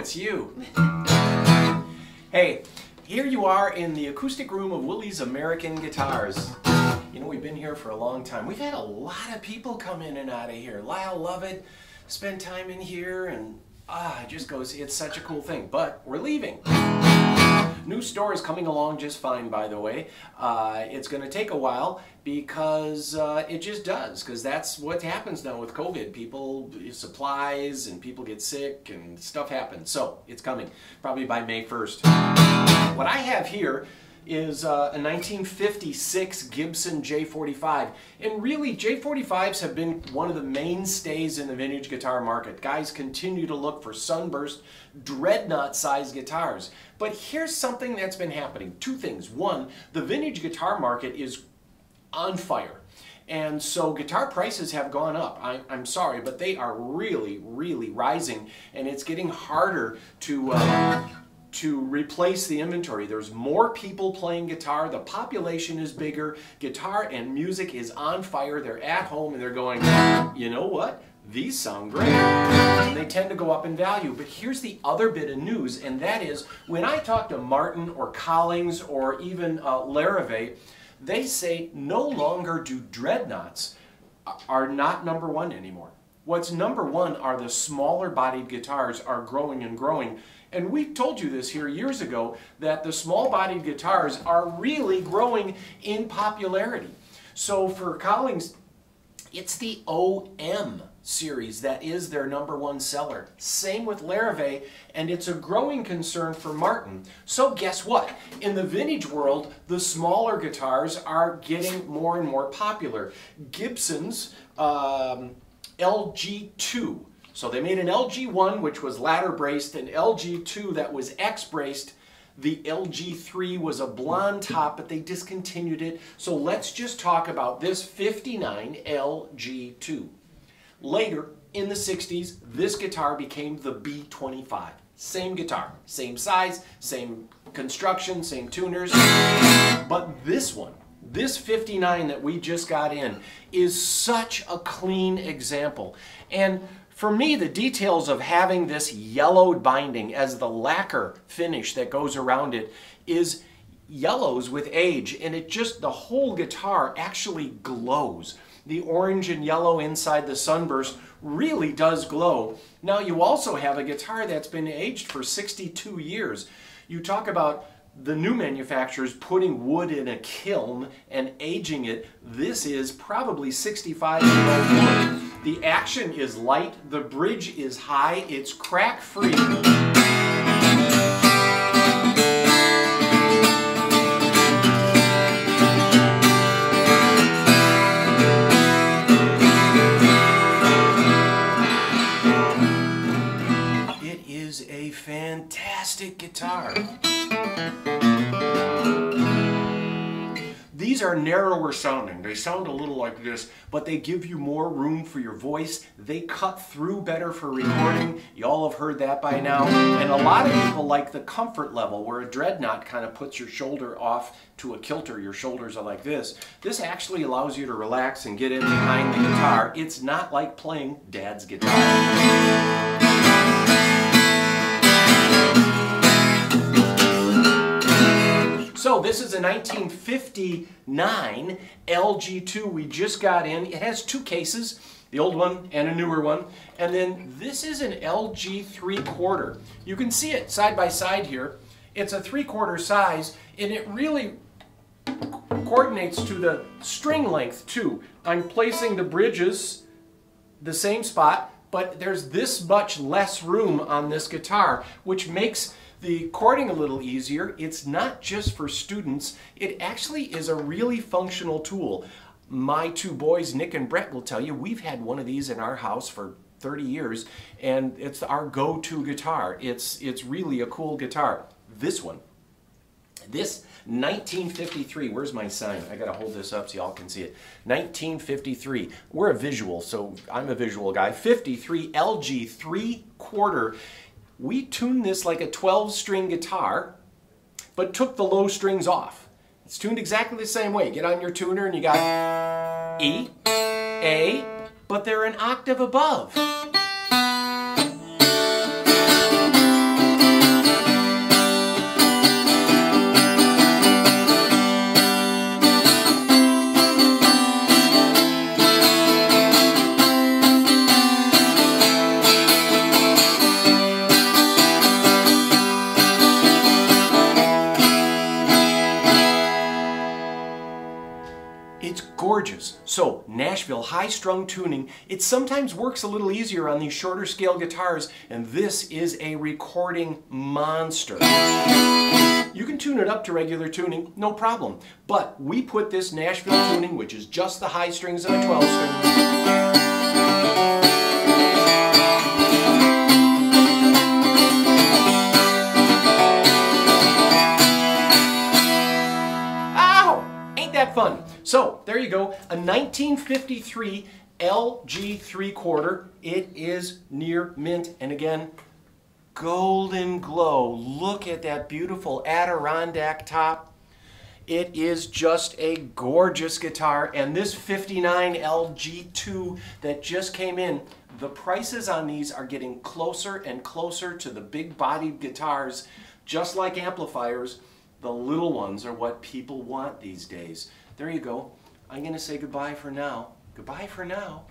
it's you. Hey, here you are in the acoustic room of Willie's American Guitars. You know, we've been here for a long time. We've had a lot of people come in and out of here. Lyle love it, spend time in here, and it just goes, it's such a cool thing. But we're leaving. New store is coming along just fine, by the way. It's going to take a while because it just does, because that's what happens now with COVID. People, supplies, and people get sick and stuff happens. So it's coming, probably by May 1st. What I have here is a 1956 Gibson J45. And really, J45s have been one of the mainstays in the vintage guitar market. Guys continue to look for sunburst, Dreadnought-sized guitars. But here's something that's been happening. Two things. One, the vintage guitar market is on fire. And so guitar prices have gone up. I'm sorry, but they are really, really rising. And it's getting harder to replace the inventory. There's more people playing guitar, the population is bigger, guitar and music is on fire, they're at home and they're going, you know what? These sound great. And they tend to go up in value. But here's the other bit of news, and that is when I talk to Martin or Collings or even Larrivee, they say no longer do Dreadnoughts are not #1 anymore. What's #1 are the smaller bodied guitars are growing and growing. And we told you this here years ago, that the small-bodied guitars are really growing in popularity. So for Collings, it's the OM series that is their #1 seller. Same with Larrivee, and it's a growing concern for Martin. So guess what? In the vintage world, the smaller guitars are getting more and more popular. Gibson's LG2. So they made an LG1, which was ladder braced, and LG2 that was X braced. The LG3 was a blonde top, but they discontinued it. So let's just talk about this 59 LG2. Later, in the 60s, this guitar became the B25. Same guitar, same size, same construction, same tuners. But this one, this 59 that we just got in, is such a clean example. And for me, the details of having this yellowed binding as the lacquer finish that goes around it is yellows with age, and it just, the whole guitar actually glows. The orange and yellow inside the sunburst really does glow. Now you also have a guitar that's been aged for 62 years. You talk about the new manufacturers putting wood in a kiln and aging it. This is probably 65-year-old wood. The action is light, the bridge is high, it's crack-free. It is a fantastic guitar. These are narrower sounding. They sound a little like this, but they give you more room for your voice. They cut through better for recording. You all have heard that by now. And a lot of people like the comfort level, where a Dreadnought kind of puts your shoulder off to a kilter. Your shoulders are like this. This actually allows you to relax and get in behind the guitar. It's not like playing Dad's guitar. So this is a 1959 LG2 we just got in. It has two cases, the old one and a newer one. And then this is an LG 3/4. You can see it side by side here. It's a 3/4 size, and it really coordinates to the string length too. I'm placing the bridges the same spot, but there's this much less room on this guitar, which makes the chording a little easier. It's not just for students. It actually is a really functional tool. My two boys, Nick and Brett, will tell you we've had one of these in our house for 30 years, and it's our go-to guitar. It's really a cool guitar. This one, this 1953, where's my sign? I gotta hold this up so y'all can see it. 1953, we're a visual, so I'm a visual guy. 53 LG 3/4. We tuned this like a 12-string guitar, but took the low strings off. It's tuned exactly the same way. Get on your tuner and you got E, A, but they're an octave above. high-strung tuning. It sometimes works a little easier on these shorter scale guitars, and this is a recording monster. You can tune it up to regular tuning, no problem. But we put this Nashville tuning, which is just the high strings and a 12 string. Fun. So there you go, a 1953 LG 3/4. It is near mint, and again, golden glow. Look at that beautiful Adirondack top. It is just a gorgeous guitar, and this 59 LG2 that just came in, the prices on these are getting closer and closer to the big-bodied guitars. Just like amplifiers, the little ones are what people want these days. There you go. I'm going to say goodbye for now. Goodbye for now.